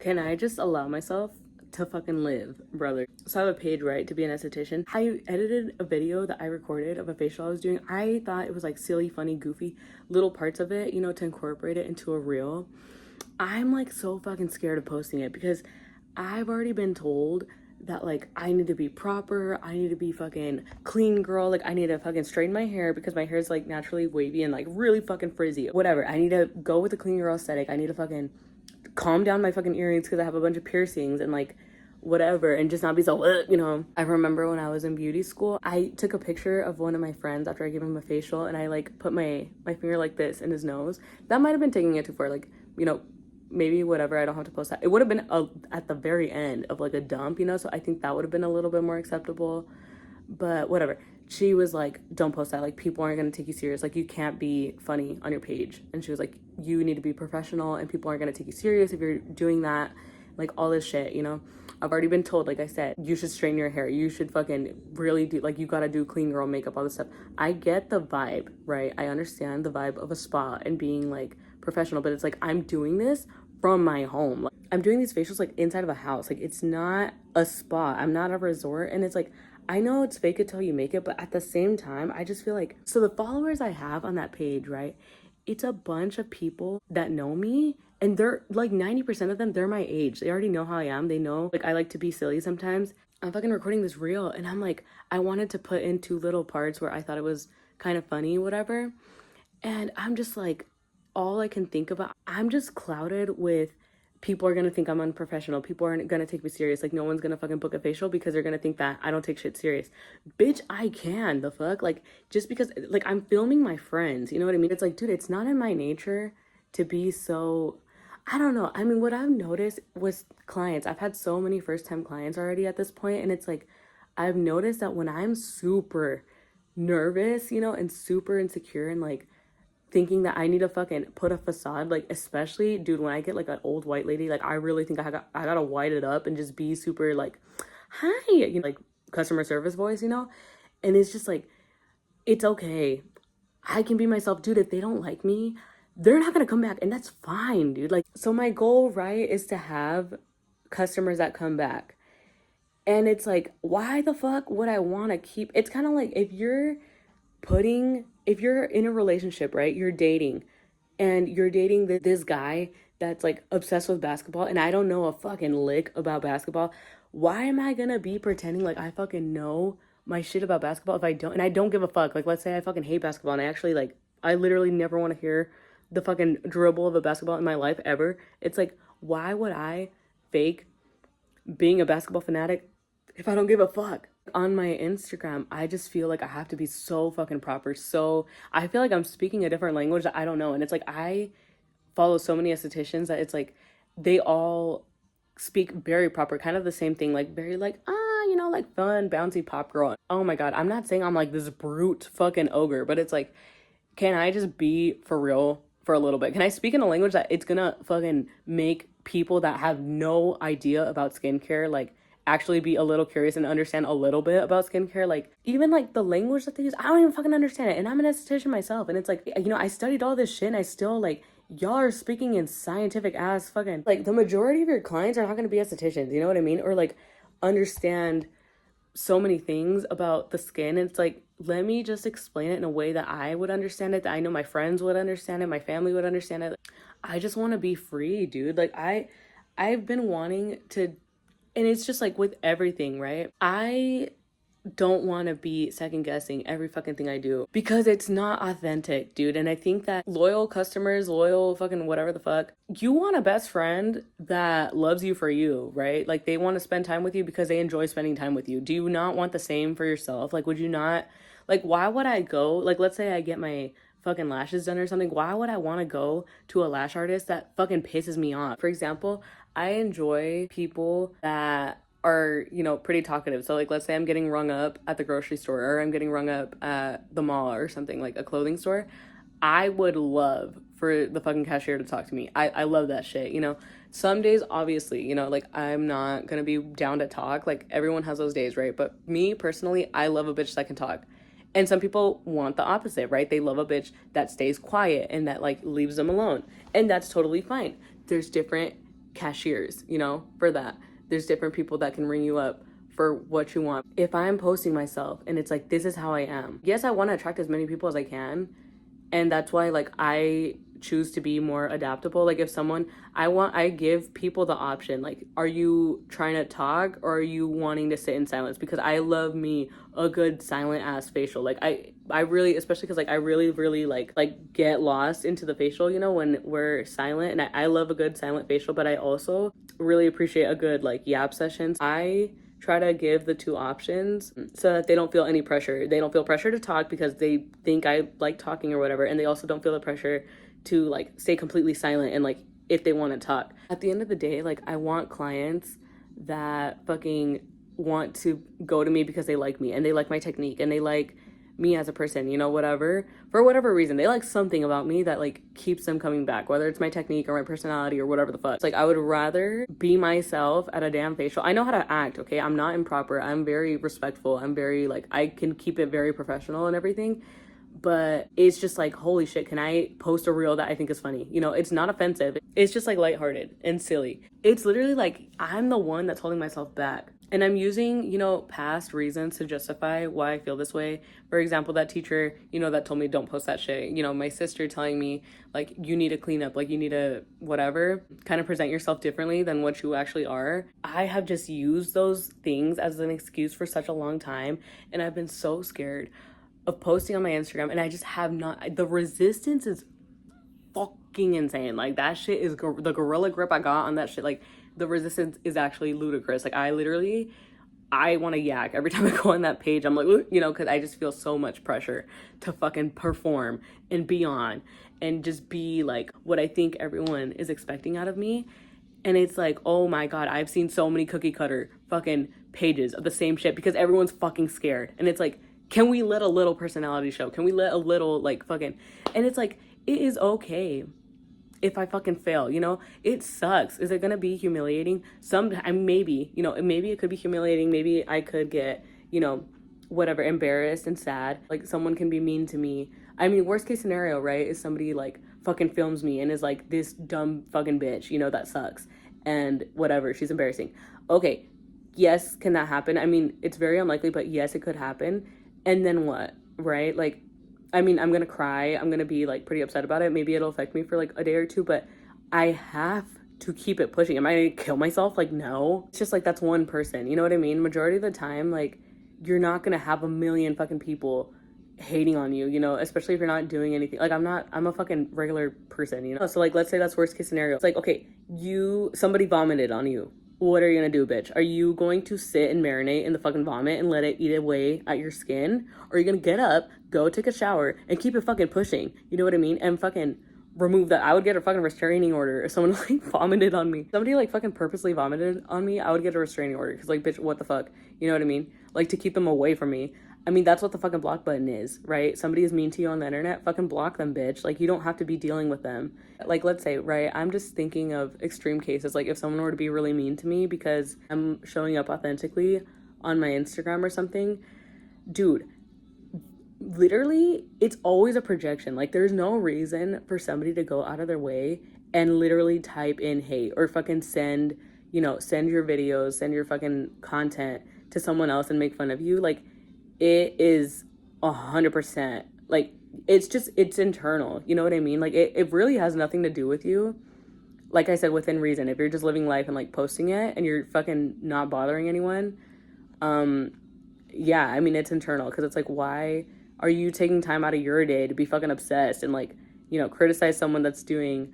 Can I just allow myself to fucking live, brother? So I have a page, right, to be an esthetician. I edited a video that I recorded of a facial I was doing. I thought it was like silly, funny, goofy little parts of it, you know, to incorporate it into a reel. I'm like so fucking scared of posting it because I've already been told that like I need to be proper, I need to be fucking clean girl, like I need to fucking straighten my hair because my hair is like naturally wavy and like really fucking frizzy. Whatever. I need to go with the clean girl aesthetic. I need to fucking calm down my fucking earrings because I have a bunch of piercings and like whatever, and just not be so you know. I remember when I was in beauty school, I took a picture of one of my friends after I gave him a facial, and I like put my finger like this in his nose. That might have been taking it too far, like, you know, maybe whatever, I don't have to post that. It would have been at the very end of like a dump, you know, so I think that would have been a little bit more acceptable, but whatever. She was like, don't post that, like people aren't gonna take you serious, like you can't be funny on your page. And she was like, you need to be professional and people aren't gonna take you serious if you're doing that, like all this shit, you know. I've already been told, like I said, you should straighten your hair, you should fucking really do, like you gotta do clean girl makeup, all this stuff. I get the vibe, right? I understand the vibe of a spa and being like professional, but it's like I'm doing this from my home. Like, I'm doing these facials like inside of a house. Like it's not a spa, I'm not a resort. And it's like, I know it's fake it till you make it, but at the same time, I just feel like, so the followers I have on that page, right? It's a bunch of people that know me, and they're like 90% of them, they're my age. They already know how I am. They know like I like to be silly sometimes. I'm fucking recording this reel and I'm like, I wanted to put in two little parts where I thought it was kind of funny, whatever. And I'm just like, all I can think about, I'm just clouded with people are gonna think I'm unprofessional. People aren't gonna take me serious. Like no one's gonna fucking book a facial because they're gonna think that I don't take shit serious. Bitch, I can. The fuck? Like just because like I'm filming my friends, you know what I mean? It's like, dude, it's not in my nature to be so, I don't know. I mean, what I've noticed with clients, I've had so many first time clients already at this point, and it's like I've noticed that when I'm super nervous, you know, and super insecure and like thinking that I need to fucking put a facade, like especially, dude, when I get like an old white lady, like I really think I gotta white it up and just be super like, hi, you know, like customer service voice, you know. And it's just like, it's okay, I can be myself, dude. If they don't like me, they're not gonna come back, and that's fine, dude. Like, so my goal, right, is to have customers that come back. And it's like, why the fuck would I want to keep, it's kind of like if you're in a relationship, right? You're dating and you're dating this guy that's like obsessed with basketball, and I don't know a fucking lick about basketball. Why am I gonna be pretending like I fucking know my shit about basketball if I don't, and I don't give a fuck? Like, let's say I fucking hate basketball and I actually like, I literally never want to hear the fucking dribble of a basketball in my life ever. It's like, why would I fake being a basketball fanatic if I don't give a fuck? On my Instagram, I just feel like I have to be so fucking proper. So I feel like I'm speaking a different language that I don't know. And it's like I follow so many estheticians that it's like they all speak very proper, kind of the same thing, like very like, you know, like fun, bouncy pop girl. Oh my God. I'm not saying I'm like this brute fucking ogre, but it's like, can I just be for real for a little bit? Can I speak in a language that it's gonna fucking make people that have no idea about skincare like actually be a little curious and understand a little bit about skincare? Like even like the language that they use, I don't even fucking understand it. And I'm an esthetician myself, and it's like, you know, I studied all this shit and I still like, y'all are speaking in scientific ass fucking, like the majority of your clients are not gonna be estheticians, you know what I mean? Or like understand so many things about the skin. It's like, let me just explain it in a way that I would understand it, that I know my friends would understand it, my family would understand it. I just want to be free, dude. Like I've been wanting to, and it's just like with everything, right? I don't want to be second guessing every fucking thing I do because it's not authentic, dude. And I think that loyal customers, loyal fucking whatever the fuck, you want a best friend that loves you for you, right? Like they want to spend time with you because they enjoy spending time with you. Do you not want the same for yourself? Like, would you not, like, why would I go, like, let's say I get my fucking lashes done or something, why would I want to go to a lash artist that fucking pisses me off? For example, I enjoy people that are, you know, pretty talkative. So like, let's say I'm getting rung up at the grocery store, or I'm getting rung up at the mall or something, like a clothing store. I would love for the fucking cashier to talk to me. I love that shit, you know. Some days, obviously, you know, like I'm not gonna be down to talk. Like everyone has those days, right? But me personally, I love a bitch that can talk. And some people want the opposite, right? They love a bitch that stays quiet and that like leaves them alone. And that's totally fine. There's different cashiers, you know, for that. There's different people that can ring you up for what you want. If I'm posting myself and it's like, this is how I am. Yes, I want to attract as many people as I can. And that's why, like, I choose to be more adaptable. Like, if someone, I give people the option, like, are you trying to talk or are you wanting to sit in silence? Because I love me a good silent ass facial. Like, I really, especially because, like, I really like get lost into the facial, you know, when we're silent. And I love a good silent facial, but I also really appreciate a good, like, yap sessions. I try to give the two options so that they don't feel any pressure. They don't feel pressure to talk because they think I like talking or whatever. And they also don't feel the pressure to, like, stay completely silent and, like, if they want to talk. At the end of the day, like, I want clients that fucking want to go to me because they like me and they like my technique and they like me as a person, you know, whatever, for whatever reason, they like something about me that, like, keeps them coming back, whether it's my technique or my personality or whatever the fuck. It's like, I would rather be myself at a damn facial. I know how to act, okay? I'm not improper. I'm very respectful. I'm very, like, I can keep it very professional and everything. But it's just like, holy shit, can I post a reel that I think is funny? You know, it's not offensive. It's just, like, lighthearted and silly. It's literally like, I'm the one that's holding myself back. And I'm using, you know, past reasons to justify why I feel this way. For example, that teacher, you know, that told me don't post that shit. You know, my sister telling me, like, you need to clean up, like, you need to whatever, kind of present yourself differently than what you actually are. I have just used those things as an excuse for such a long time. And I've been so scared of posting on my Instagram. And I just have not, the resistance is fucking insane. Like, that shit is, the gorilla grip I got on that shit, like, the resistance is actually ludicrous. Like, I want to yak every time I go on that page. I'm like, you know, because I just feel so much pressure to fucking perform and be on and just be, like, what I think everyone is expecting out of me. And it's like, oh my God, I've seen so many cookie cutter fucking pages of the same shit because everyone's fucking scared. And it's like, can we let a little personality show? Can we let a little, like, fucking, and it's like, it is okay if I fucking fail, you know? It sucks. Is it gonna be humiliating? Maybe, you know, maybe it could be humiliating. Maybe I could get, you know, whatever, embarrassed and sad. Like, someone can be mean to me. I mean, worst case scenario, right, is somebody, like, fucking films me and is like, this dumb fucking bitch, you know, that sucks. And whatever, she's embarrassing. Okay, yes, can that happen? I mean, it's very unlikely, but yes, it could happen. And then what, right? Like, I mean, I'm gonna cry. I'm gonna be, like, pretty upset about it. Maybe it'll affect me for, like, a day or two, but I have to keep it pushing. Am I gonna kill myself? Like, no. It's just, like, that's one person. You know what I mean? Majority of the time, like, you're not gonna have a million fucking people hating on you, you know, especially if you're not doing anything. Like, I'm a fucking regular person, you know? So, like, let's say that's worst case scenario. It's like, okay, somebody vomited on you. What are you gonna do, bitch? Are you going to sit and marinate in the fucking vomit and let it eat away at your skin? Or are you gonna get up, go take a shower, and keep it fucking pushing? You know what I mean? And fucking remove that. I would get a fucking restraining order if someone, like, vomited on me. Somebody, like, fucking purposely vomited on me, I would get a restraining order. Because, like, bitch, what the fuck? You know what I mean? Like, to keep them away from me. I mean, that's what the fucking block button is, right? Somebody is mean to you on the internet, fucking block them, bitch. Like, you don't have to be dealing with them. Like, let's say, right, I'm just thinking of extreme cases. Like, if someone were to be really mean to me because I'm showing up authentically on my Instagram or something, dude, literally, it's always a projection. Like, there's no reason for somebody to go out of their way and literally type in hate or fucking send your videos, send your fucking content to someone else and make fun of you. Like, it is 100%, like, it's internal, you know what I mean? Like, it really has nothing to do with you. Like I said, within reason. If you're just living life and, like, posting it and you're fucking not bothering anyone, yeah, I mean, it's internal. Because it's like, why are you taking time out of your day to be fucking obsessed and, like, you know, criticize someone that's doing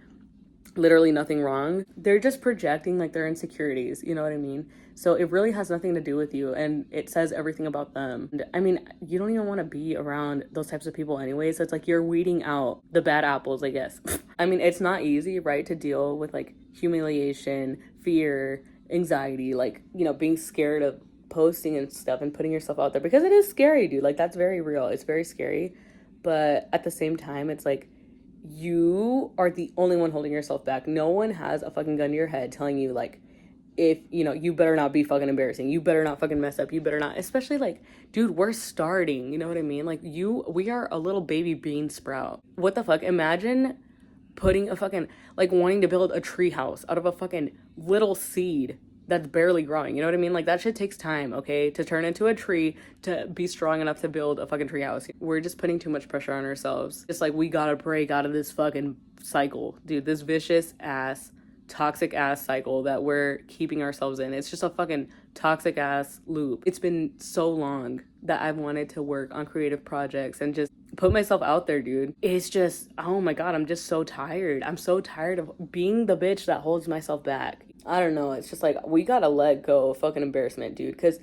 literally nothing wrong? They're just projecting, like, their insecurities, you know what I mean? So it really has nothing to do with you, and it says everything about them. And, I mean, you don't even want to be around those types of people anyway, so it's like you're weeding out the bad apples, I guess. I mean, it's not easy, right, to deal with, like, humiliation, fear, anxiety, like, you know, being scared of posting and stuff and putting yourself out there, because it is scary, dude. Like, that's very real. It's very scary, but at the same time, it's like, you are the only one holding yourself back. No one has a fucking gun to your head telling you, like, if, you know, you better not be fucking embarrassing. You better not fucking mess up. You better not. Especially, like, dude, we're starting. You know what I mean? Like, we are a little baby bean sprout. What the fuck? Imagine putting a fucking, like, wanting to build a tree house out of a fucking little seed that's barely growing. You know what I mean? Like, that shit takes time, okay? To turn into a tree, to be strong enough to build a fucking tree house. We're just putting too much pressure on ourselves. It's like, we gotta break out of this fucking cycle, dude. This vicious ass, toxic ass cycle that we're keeping ourselves in. It's just a fucking toxic ass loop. It's been so long that I've wanted to work on creative projects and just put myself out there, dude. It's just, oh my God, I'm just so tired. I'm so tired of being the bitch that holds myself back. I don't know. It's just like, we gotta let go of fucking embarrassment, dude. Because,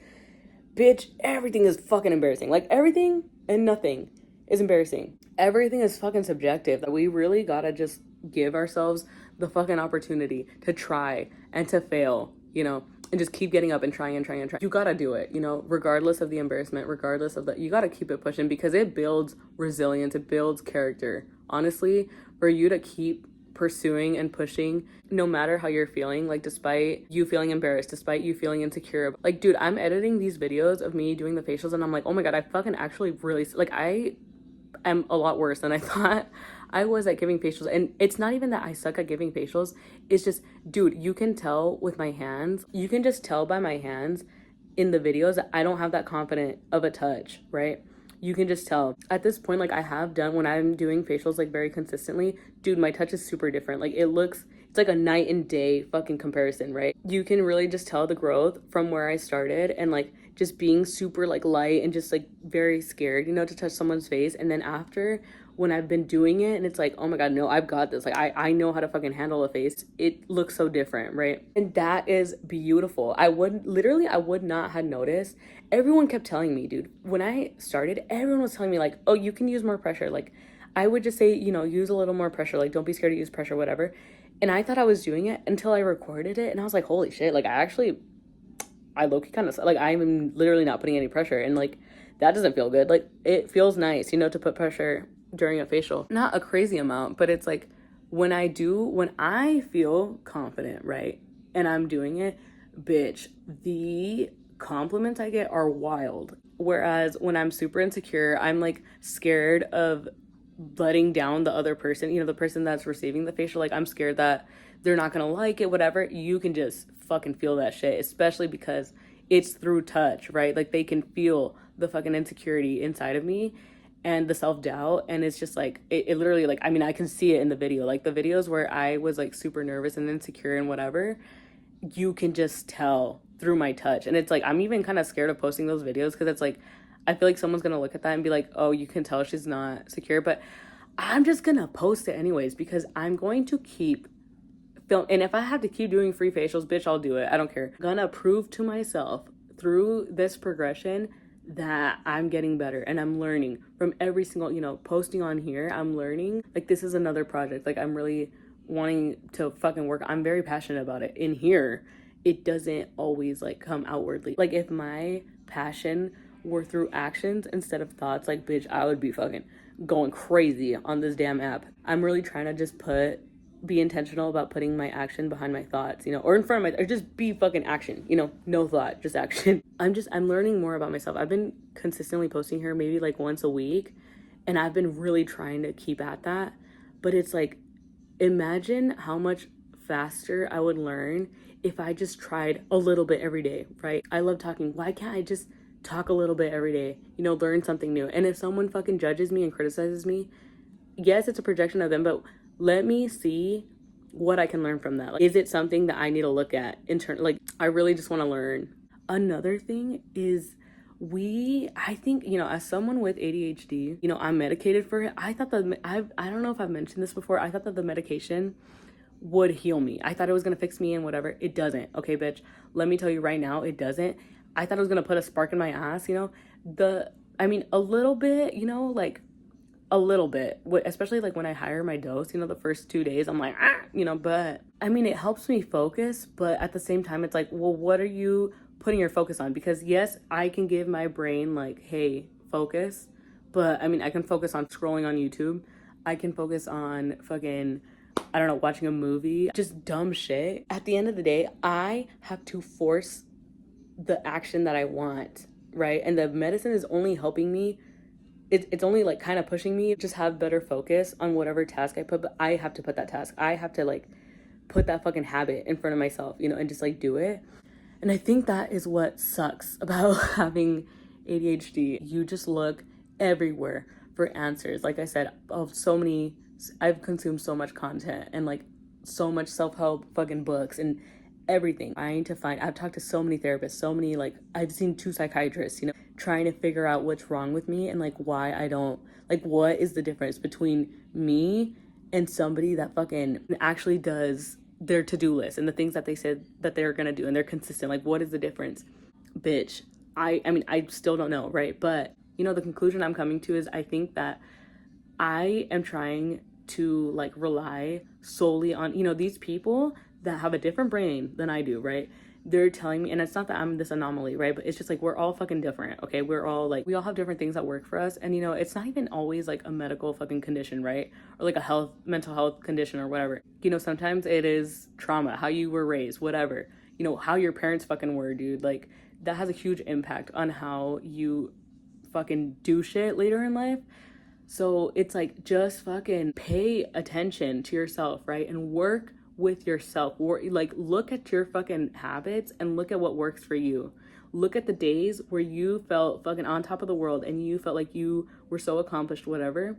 bitch, everything is fucking embarrassing. Like, everything and nothing is embarrassing. Everything is fucking subjective. We really gotta just give ourselves the fucking opportunity to try and to fail, you know, and just keep getting up and trying and trying and trying. You gotta do it, you know, regardless of the embarrassment, regardless of the, you gotta keep it pushing because it builds resilience, it builds character. Honestly, for you to keep pursuing and pushing no matter how you're feeling, like despite you feeling embarrassed, despite you feeling insecure. Like, dude, I'm editing these videos of me doing the facials and I'm like, oh my God, I fucking actually really, like, I am a lot worse than I thought I was at giving facials. And it's not even that I suck at giving facials. It's just, dude, you can tell with my hands. You can just tell by my hands in the videos that I don't have that confident of a touch, right? You can just tell. At this point, like, I have done, when I'm doing facials, like, very consistently, dude, my touch is super different. Like, it's like a night and day fucking comparison, right? You can really just tell the growth from where I started and, like, just being super, like, light and just, like, very scared, you know, to touch someone's face. And then after, when I've been doing it and it's like, oh my God, no, I've got this. Like, I know how to fucking handle a face. It looks so different, right? And that is beautiful. I would not have noticed. Everyone kept telling me, dude, when I started, everyone was telling me, like, oh, you can use more pressure. Like, I would just say, you know, use a little more pressure. Like, don't be scared to use pressure, whatever. And I thought I was doing it until I recorded it. And I was like, holy shit. Like, I low-key kind of, like, I'm literally not putting any pressure. And, like, that doesn't feel good. Like, it feels nice, you know, to put pressure during a facial. Not a crazy amount, but it's like, when I feel confident, right? And I'm doing it, bitch, the compliments I get are wild. Whereas when I'm super insecure, I'm like scared of letting down the other person, you know, the person that's receiving the facial. Like, I'm scared that they're not gonna like it, whatever. You can just fucking feel that shit, especially because it's through touch, right? Like, they can feel the fucking insecurity inside of me and the self-doubt. And it's just like, it literally, like, I mean, I can see it in the video, like the videos where I was like super nervous and insecure and whatever, you can just tell through my touch. And it's like, I'm even kind of scared of posting those videos because it's like, I feel like someone's gonna look at that and be like, oh, you can tell she's not secure. But I'm just gonna post it anyways because I'm going to keep film. And if I have to keep doing free facials, bitch, I'll do it. I don't care. I'm gonna prove to myself through this progression that I'm getting better and I'm learning from every single, you know, posting on here. I'm learning. Like, this is another project. Like, I'm really wanting to fucking work. I'm very passionate about it. In here, it doesn't always like come outwardly. Like, if my passion were through actions instead of thoughts, like, bitch, I would be fucking going crazy on this damn app. I'm really trying to just be intentional about putting my action behind my thoughts, you know, or in front of my, or just be fucking action, you know, no thought, just action. I'm learning more about myself. I've been consistently posting here maybe like once a week, and I've been really trying to keep at that. But it's like, imagine how much faster I would learn if I just tried a little bit every day, right? I love talking. Why can't I just talk a little bit every day, you know, learn something new? And if someone fucking judges me and criticizes me, yes, it's a projection of them, but let me see what I can learn from that. Like, is it something that I need to look at like, I really just want to learn. Another thing is I think, you know, as someone with ADHD, you know, I'm medicated for it. I thought I don't know if I've mentioned this before. I thought that the medication would heal me. I thought it was going to fix me and whatever. It doesn't. Okay, bitch. Let me tell you right now, it doesn't. I thought it was going to put a spark in my ass, you know. I mean, a little bit, you know, like, a little bit, especially like when I hire my dose, you know, the first 2 days, I'm like, you know, but I mean, it helps me focus, but at the same time, it's like, well, what are you putting your focus on? Because yes, I can give my brain like, hey, focus, but I mean, I can focus on scrolling on YouTube. I can focus on fucking, I don't know, watching a movie, just dumb shit. At the end of the day, I have to force the action that I want, right? And the medicine is only helping me it's only like kind of pushing me just have better focus on whatever task I put, but I have to put that task. I have to like put that fucking habit in front of myself, you know, and just like do it. And I think that is what sucks about having ADHD. You just look everywhere for answers. Like I said, of so many, I've consumed so much content and like so much self-help fucking books and everything. Trying to find, I've talked to so many therapists, so many, like, I've seen 2 psychiatrists, you know, trying to figure out what's wrong with me and like why I don't, like, what is the difference between me and somebody that fucking actually does their to-do list and the things that they said that they're gonna do and they're consistent. Like, what is the difference? Bitch, I mean, I still don't know, right? But you know, the conclusion I'm coming to is I think that I am trying to like rely solely on, you know, these people that have a different brain than I do, right? They're telling me, and it's not that I'm this anomaly, right? But it's just like we're all fucking different, okay? We're all like, we all have different things that work for us. And you know, it's not even always like a medical fucking condition, right? Or like a mental health condition or whatever. You know, sometimes it is trauma, how you were raised, whatever. You know, how your parents fucking were, dude. Like, that has a huge impact on how you fucking do shit later in life. So it's like, just fucking pay attention to yourself, right? And work with yourself. Like, look at your fucking habits and look at what works for you. Look at the days where you felt fucking on top of the world and you felt like you were so accomplished, whatever.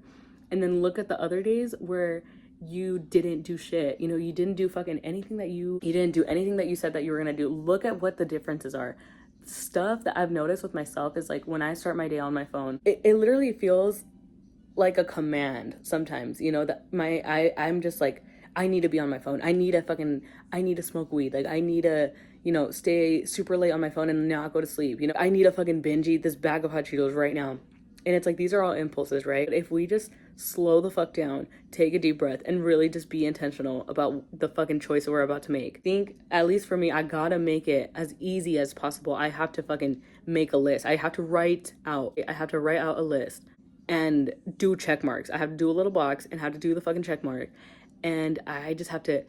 And then look at the other days where you didn't do shit. You know, you didn't do fucking anything that you didn't do anything that you said that you were gonna do. Look at what the differences are. Stuff that I've noticed with myself is like when I start my day on my phone, it literally feels like a command sometimes, you know, that I'm just like, I need to be on my phone. I need to smoke weed. Like, I need to, you know, stay super late on my phone and not go to sleep. You know, I need to fucking binge eat this bag of hot Cheetos right now. And it's like, these are all impulses, right? But if we just slow the fuck down, take a deep breath, and really just be intentional about the fucking choice that we're about to make. I think, at least for me, I gotta make it as easy as possible. I have to fucking make a list. I have to write out a list and do check marks. I have to do a little box and have to do the fucking check mark. And I just have to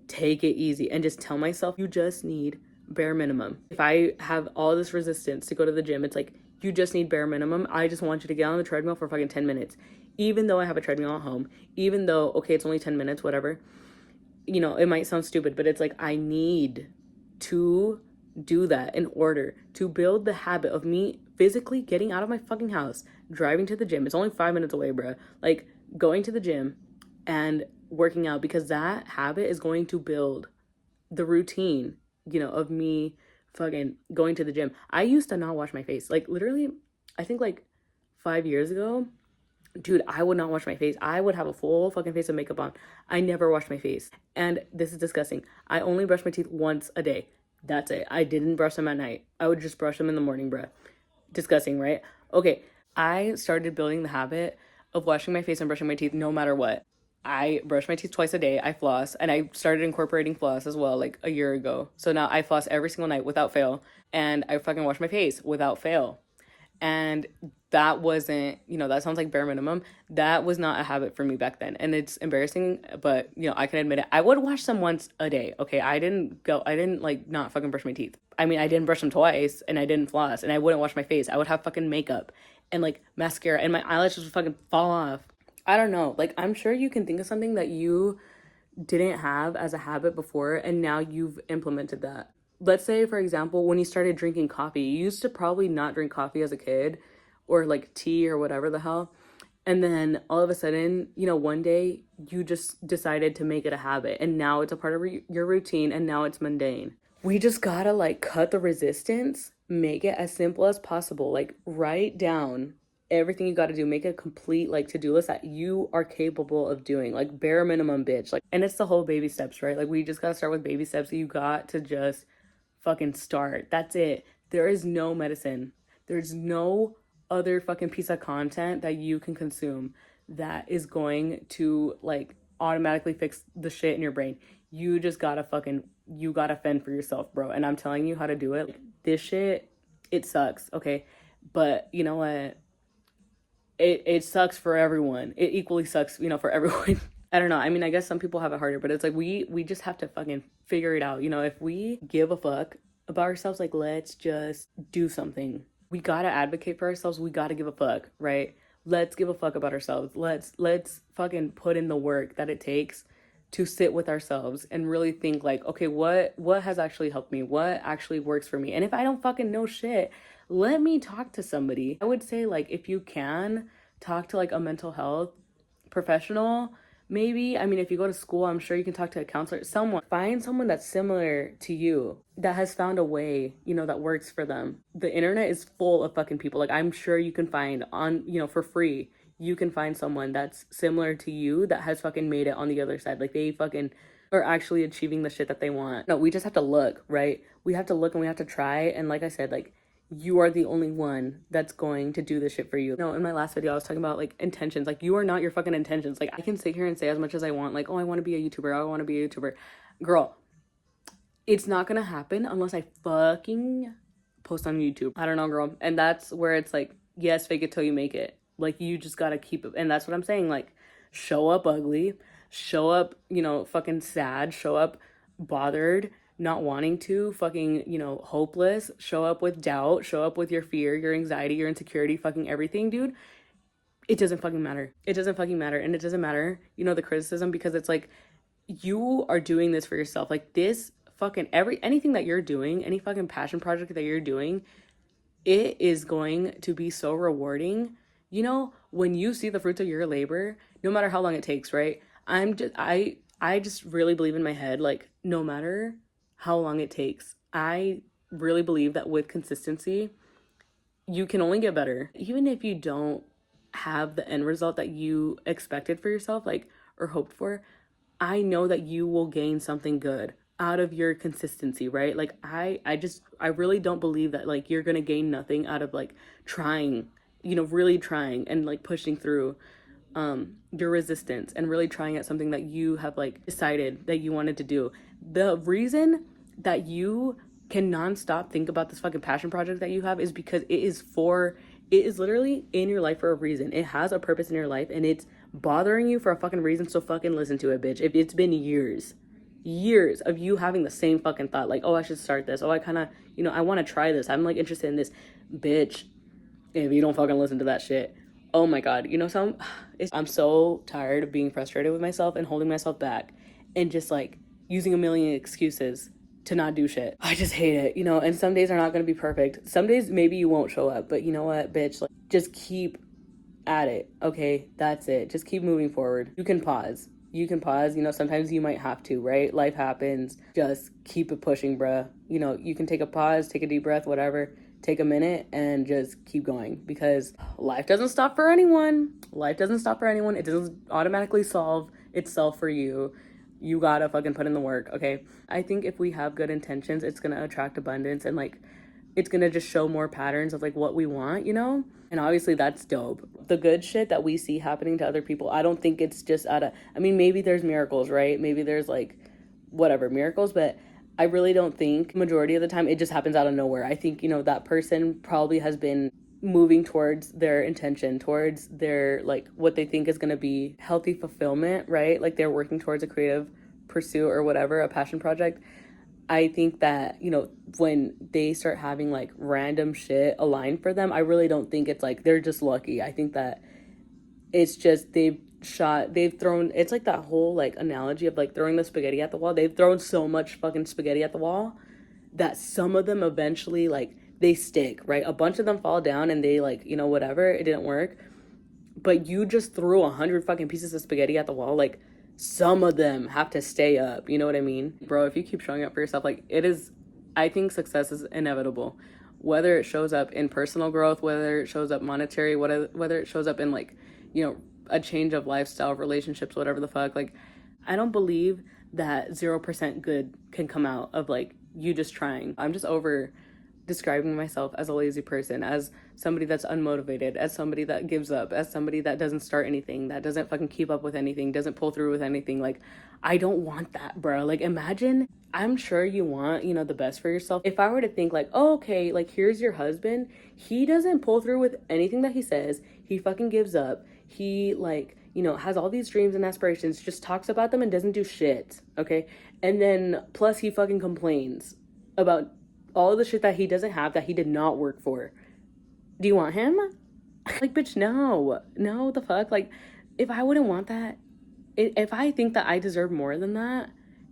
take it easy and just tell myself, you just need bare minimum. If I have all this resistance to go to the gym, it's like, you just need bare minimum. I just want you to get on the treadmill for fucking 10 minutes. Even though I have a treadmill at home, even though, okay, it's only 10 minutes, whatever. You know, it might sound stupid, but it's like, I need to do that in order to build the habit of me physically getting out of my fucking house, driving to the gym. It's only 5 minutes away, bruh. Like, going to the gym and working out, because that habit is going to build the routine, you know, of me fucking going to the gym. I used to not wash my face. Like, literally, I think like 5 years ago, dude, I would not wash my face. I would have a full fucking face of makeup on. I never washed my face. And this is disgusting. I only brush my teeth once a day. That's it. I didn't brush them at night. I would just brush them in the morning, bruh. Disgusting, right? Okay, I started building the habit of washing my face and brushing my teeth no matter what. I brush my teeth twice a day. I floss, and I started incorporating floss as well, like a year ago. So now I floss every single night without fail, and I fucking wash my face without fail. And that wasn't, you know, that sounds like bare minimum. That was not a habit for me back then. And it's embarrassing, but, you know, I can admit it. I would wash them once a day, okay? I didn't like not fucking brush my teeth. I mean, I didn't brush them twice, and I didn't floss, and I wouldn't wash my face. I would have fucking makeup and like mascara, and my eyelashes would fucking fall off. I don't know. Like, I'm sure you can think of something that you didn't have as a habit before, and now you've implemented that. Let's say, for example, when you started drinking coffee, you used to probably not drink coffee as a kid, or like tea or whatever the hell. And then all of a sudden, you know, one day you just decided to make it a habit, and now it's a part of your routine, and now it's mundane. We just gotta like cut the resistance, make it as simple as possible. Like, write down everything you got to do, make a complete like to-do list that you are capable of doing, like bare minimum, bitch. Like, and it's the whole baby steps, right? Like, we just got to start with baby steps. You got to just fucking start. That's it. There is no medicine. There's no other fucking piece of content that you can consume that is going to like automatically fix the shit in your brain. You just gotta fend for yourself, bro. And I'm telling you how to do it. Like, this shit, it sucks, okay? But you know what? It sucks for everyone. It equally sucks, you know, for everyone. I don't know. I mean, I guess some people have it harder, but it's like we just have to fucking figure it out. You know, if we give a fuck about ourselves, like, let's just do something. We gotta advocate for ourselves. We gotta give a fuck, right? let's give a fuck about ourselves. Let's fucking put in the work that it takes to sit with ourselves and really think like, okay, what has actually helped me? What actually works for me? And if I don't fucking know shit, let me talk to somebody. I would say like if you can talk to like a mental health professional, maybe. I mean, if you go to school, I'm sure you can talk to a counselor. Someone, find someone that's similar to you, that has found a way, that works for them. The internet is full of fucking people. Like, I'm sure you can find on, for free, you can find someone that's similar to you that has fucking made it on the other side. Like, they fucking are actually achieving the shit that they want. No, we just have to look, right? We have to look and we have to try. And like I said, like, you are the only one that's going to do this shit for you. No, in my last video, I was talking about like intentions. Like, you are not your fucking intentions. Like, I can sit here and say as much as I want, like, oh, I want to be a YouTuber. I want to be a YouTuber. Girl, it's not gonna happen unless I fucking post on YouTube. I don't know, girl. And that's where it's like, yes, fake it till you make it. Like, you just gotta keep it. And that's what I'm saying. Like, show up ugly, show up, fucking sad, show up bothered, not wanting to, fucking, hopeless, show up with doubt, show up with your fear, your anxiety, your insecurity, fucking everything, dude. It doesn't fucking matter. It doesn't fucking matter. And it doesn't matter, the criticism, because it's like, you are doing this for yourself. Like, this fucking anything that you're doing, any fucking passion project that you're doing, it is going to be so rewarding. When you see the fruits of your labor, no matter how long it takes, right? I just really believe in my head, like, no matter how long it takes, I really believe that with consistency, you can only get better. Even if you don't have the end result that you expected for yourself, like, or hoped for, I know that you will gain something good out of your consistency, right? Like, I really don't believe that, like, you're gonna gain nothing out of, like, trying, really trying and, like, pushing through your resistance and really trying at something that you have, like, decided that you wanted to do. The reason that you can nonstop think about this fucking passion project that you have is because it is literally in your life for a reason. It has a purpose in your life, and it's bothering you for a fucking reason. So fucking listen to it, bitch. If it's been years of you having the same fucking thought, like, oh, I should start this, oh, I kind of, I want to try this, I'm, like, interested in this, bitch, if you don't fucking listen to that shit, oh my god, I'm so tired of being frustrated with myself and holding myself back and just, like, using a million excuses to not do shit. I just hate it, and some days are not going to be perfect. Some days maybe you won't show up, but you know what, bitch, like, just keep at it, okay? That's it. Just keep moving forward. You can pause, sometimes you might have to, right? Life happens. Just keep it pushing, bruh. You can take a pause, take a deep breath, whatever, take a minute, and just keep going, because life doesn't stop for anyone. It doesn't automatically solve itself for you. You gotta fucking put in the work, okay? I think if we have good intentions, it's gonna attract abundance, and, like, it's gonna just show more patterns of, like, what we want, And obviously that's dope. The good shit that we see happening to other people, I don't think it's just maybe there's miracles, right? Maybe there's, like, whatever, miracles, but I really don't think majority of the time it just happens out of nowhere. I think, that person probably has been moving towards their intention, towards their, like, what they think is going to be healthy fulfillment, right? Like, they're working towards a creative pursuit or whatever, a passion project. I think that, when they start having, like, random shit aligned for them, I really don't think it's like they're just lucky. I think that it's just they've thrown, it's like that whole, like, analogy of, like, throwing the spaghetti at the wall. They've thrown so much fucking spaghetti at the wall that some of them eventually, like, they stick, right? A bunch of them fall down and they, like, whatever, it didn't work. But you just threw 100 fucking pieces of spaghetti at the wall, like, some of them have to stay up, you know what I mean? Bro, if you keep showing up for yourself, like, I think success is inevitable. Whether it shows up in personal growth, whether it shows up monetary, whether it shows up in, like, a change of lifestyle, relationships, whatever the fuck. Like, I don't believe that 0% good can come out of, like, you just trying. I'm just over describing myself as a lazy person, as somebody that's unmotivated, as somebody that gives up, as somebody that doesn't start anything, that doesn't fucking keep up with anything, doesn't pull through with anything. Like, I don't want that, bro. Like, imagine, I'm sure you want, the best for yourself. If I were to think, like, oh, okay, like, here's your husband, he doesn't pull through with anything that he says, he fucking gives up, he, like, has all these dreams and aspirations, just talks about them and doesn't do shit, okay? And then plus he fucking complains about all of the shit that he doesn't have, that he did not work for. Do you want him? Like, bitch, no. No, the fuck? Like, if I wouldn't want that, if I think that I deserve more than that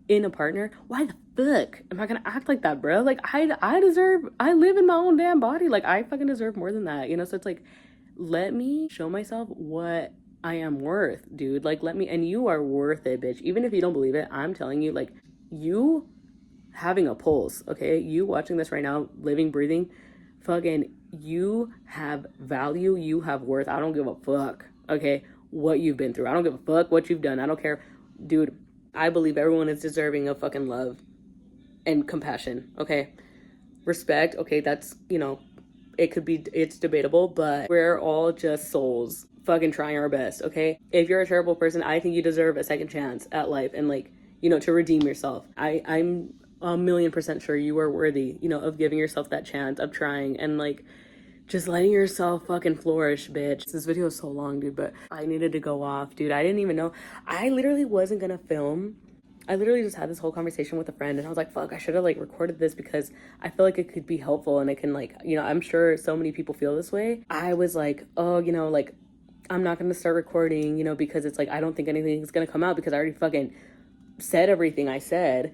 in a partner, why the fuck am I gonna act like that, bro? Like, I deserve, I live in my own damn body. Like, I fucking deserve more than that, you know? So it's like, let me show myself what I am worth, dude. Like, let me, and you are worth it, bitch. Even if you don't believe it, I'm telling you, like, you having a pulse, okay? You watching this right now, living, breathing, fucking, you have value, you have worth. I don't give a fuck, okay, what you've been through. I don't give a fuck what you've done. I don't care. Dude, I believe everyone is deserving of fucking love and compassion, okay? Respect, okay, that's, you know, it could be, it's debatable, but we're all just souls fucking trying our best, okay? If you're a terrible person, I think you deserve a second chance at life and, like, you know, to redeem yourself. I'm a million percent sure you are worthy, you know, of giving yourself that chance, of trying and, like, just letting yourself fucking flourish, bitch. This video is so long, dude, but I needed to go off, dude. I didn't even know. I literally wasn't gonna film. I literally just had this whole conversation with a friend and I was like, fuck, I should have like recorded this because I feel like it could be helpful and it can, like, you know, I'm sure so many people feel this way. I was like, oh, you know, like, I'm not gonna start recording, you know, because it's like, I don't think anything's gonna come out because I already fucking said everything I said.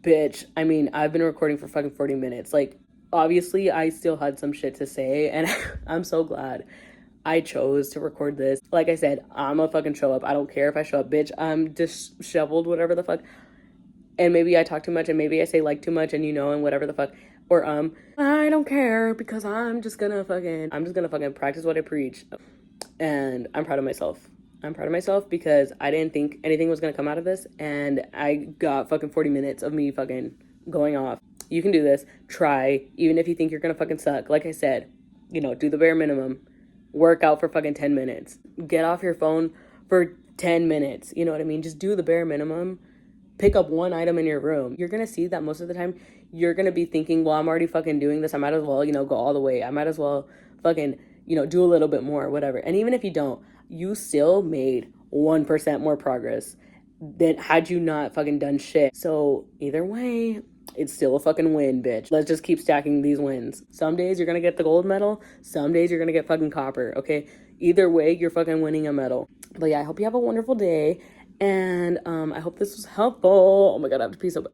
Bitch, I mean, I've been recording for fucking 40 minutes. Like, obviously, I still had some shit to say, and I'm so glad I chose to record this. Like I said, I'm gonna fucking show up. I don't care if I show up, bitch. I'm disheveled, whatever the fuck. And maybe I talk too much, and maybe I say like too much, and you know, and whatever the fuck. Or I don't care because I'm just gonna fucking practice what I preach. And I'm proud of myself. I'm proud of myself because I didn't think anything was gonna come out of this, and I got fucking 40 minutes of me fucking going off. You can do this. Try, even if you think you're gonna fucking suck. Like I said, you know, do the bare minimum. Work out for fucking 10 minutes. Get off your phone for 10 minutes. You know what I mean? Just do the bare minimum. Pick up one item in your room. You're gonna see that most of the time you're gonna be thinking, well, I'm already fucking doing this. I might as well, you know, go all the way. I might as well fucking, you know, do a little bit more, whatever. And even if you don't, you still made 1% more progress than had you not fucking done shit. So either way, it's still a fucking win, bitch. Let's just keep stacking these wins. Some days you're gonna get the gold medal. Some days you're gonna get fucking copper, okay? Either way, you're fucking winning a medal. But yeah, I hope you have a wonderful day. And I hope this was helpful. Oh my God, I have to pee so bad.